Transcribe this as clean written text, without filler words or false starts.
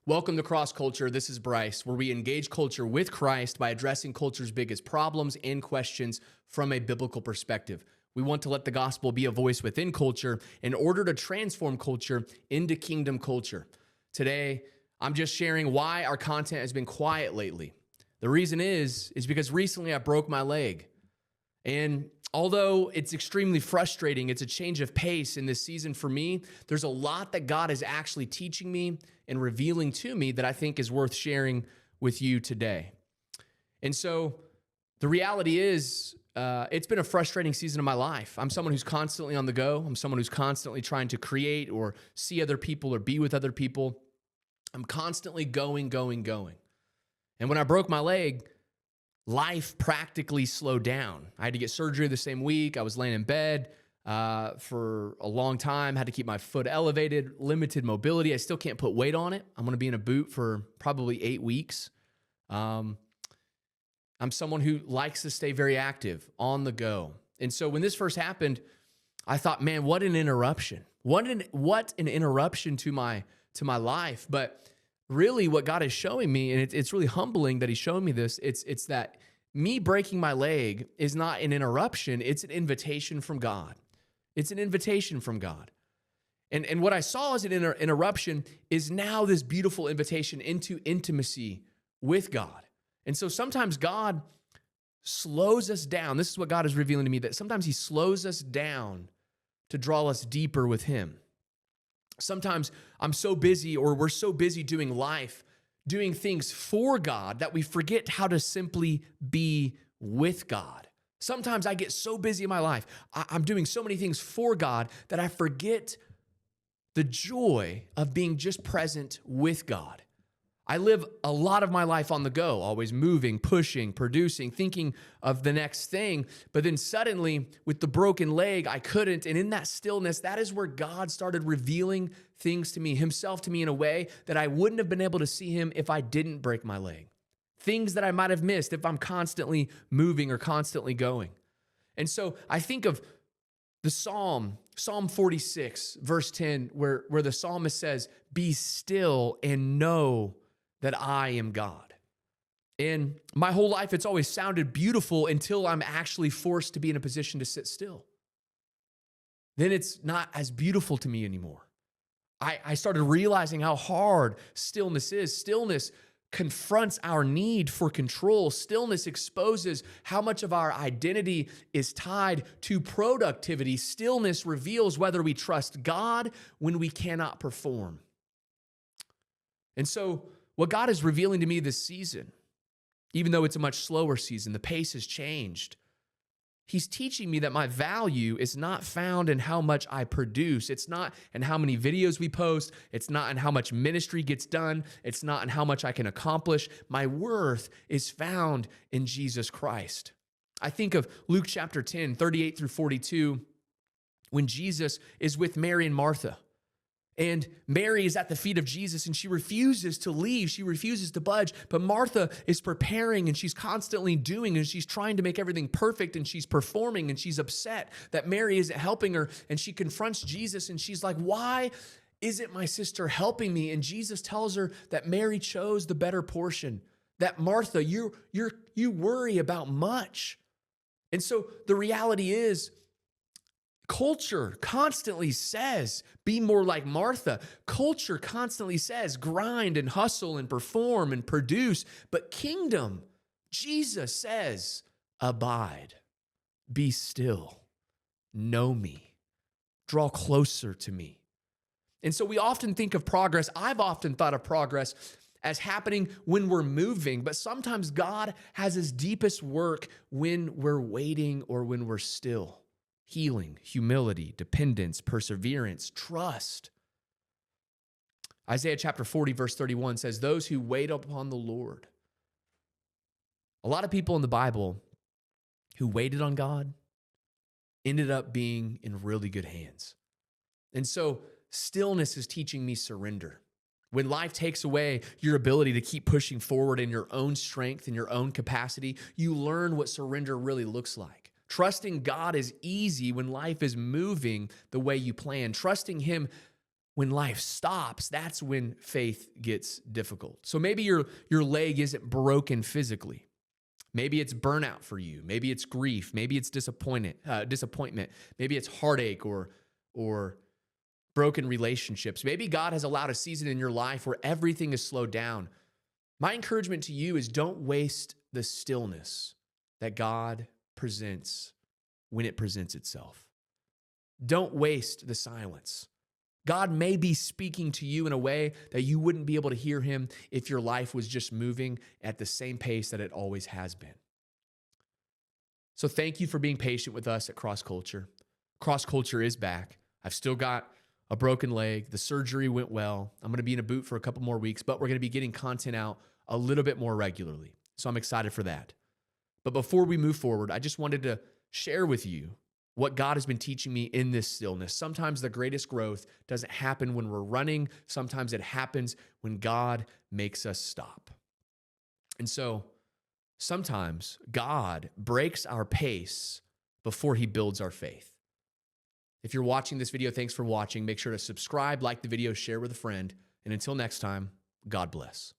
Welcome to Cross Culture. This is Bryce, where we engage culture with Christ by addressing culture's biggest problems and questions from a biblical perspective. We want to let the gospel be a voice within culture in order to transform culture into kingdom culture. Today, I'm just sharing why our content has been quiet lately. The reason is because recently I broke my leg. And although it's extremely frustrating, it's a change of pace in this season for me, there's a lot that God is actually teaching me and revealing to me that I think is worth sharing with you today. And so the reality is, it's been a frustrating season of my life. I'm someone who's constantly on the go. I'm someone who's constantly trying to create or see other people or be with other people. I'm constantly going. And when I broke my leg, life practically slowed down. I had to get surgery the same week. I was laying in bed for a long time, had to keep my foot elevated, limited mobility. I still can't put weight on it. I'm going to be in a boot for probably 8 weeks. I'm someone who likes to stay very active, on the go. And so when this first happened, I thought, man, what an interruption. What an interruption to my life. But really what God is showing me, and it's really humbling that he's showing me this, it's that me breaking my leg is not an interruption, it's an invitation from God. It's an invitation from God. And what I saw as an interruption is now this beautiful invitation into intimacy with God. And so sometimes God slows us down. This is what God is revealing to me, that sometimes he slows us down to draw us deeper with him. Sometimes I'm so busy, or we're so busy doing life, doing things for God, that we forget how to simply be with God. Sometimes I get so busy in my life, I'm doing so many things for God that I forget the joy of being just present with God. I live a lot of my life on the go, always moving, pushing, producing, thinking of the next thing. But then suddenly, with the broken leg, I couldn't. And in that stillness, that is where God started revealing things to me, himself to me, in a way that I wouldn't have been able to see him if I didn't break my leg. Things that I might have missed if I'm constantly moving or constantly going. And so I think of the Psalm 46, verse 10, where the psalmist says, "Be still and know that I am God." And my whole life, it's always sounded beautiful until I'm actually forced to be in a position to sit still. Then it's not as beautiful to me anymore. I started realizing how hard stillness is. Stillness confronts our need for control. Stillness exposes how much of our identity is tied to productivity. Stillness reveals whether we trust God when we cannot perform. And so what God is revealing to me this season, even though it's a much slower season, the pace has changed. He's teaching me that my value is not found in how much I produce. It's not in how many videos we post. It's not in how much ministry gets done. It's not in how much I can accomplish. My worth is found in Jesus Christ. I think of Luke chapter 10, 38 through 42, when Jesus is with Mary and Martha. And Mary is at the feet of Jesus, and she refuses to leave. She refuses to budge. But Martha is preparing, and she's constantly doing, and she's trying to make everything perfect, and she's performing, and she's upset that Mary isn't helping her. And she confronts Jesus, and she's like, "Why isn't my sister helping me?" And Jesus tells her that Mary chose the better portion, that Martha, you worry about much. And so the reality is, culture constantly says, be more like Martha. Culture constantly says, grind and hustle and perform and produce. But kingdom, Jesus says, abide, be still, know me, draw closer to me. And so we often think of progress. I've often thought of progress as happening when we're moving, but sometimes God has his deepest work when we're waiting or when we're still. Healing, humility, dependence, perseverance, trust. Isaiah chapter 40, verse 31 says, "Those who wait upon the Lord." A lot of people in the Bible who waited on God ended up being in really good hands. And so stillness is teaching me surrender. When life takes away your ability to keep pushing forward in your own strength and your own capacity, you learn what surrender really looks like. Trusting God is easy when life is moving the way you plan. Trusting him when life stops, that's when faith gets difficult. So maybe your leg isn't broken physically. Maybe it's burnout for you. Maybe it's grief. Maybe it's disappointment. Maybe it's heartache or broken relationships. Maybe God has allowed a season in your life where everything is slowed down. My encouragement to you is don't waste the stillness that God presents when it presents itself. Don't waste the silence. God may be speaking to you in a way that you wouldn't be able to hear him if your life was just moving at the same pace that it always has been. So thank you for being patient with us at Cross Culture. Cross Culture is back. I've still got a broken leg. The surgery went well. I'm going to be in a boot for a couple more weeks, but we're going to be getting content out a little bit more regularly. So I'm excited for that. But before we move forward, I just wanted to share with you what God has been teaching me in this stillness. Sometimes the greatest growth doesn't happen when we're running. Sometimes it happens when God makes us stop. And so sometimes God breaks our pace before he builds our faith. If you're watching this video, thanks for watching. Make sure to subscribe, like the video, share with a friend. And until next time, God bless.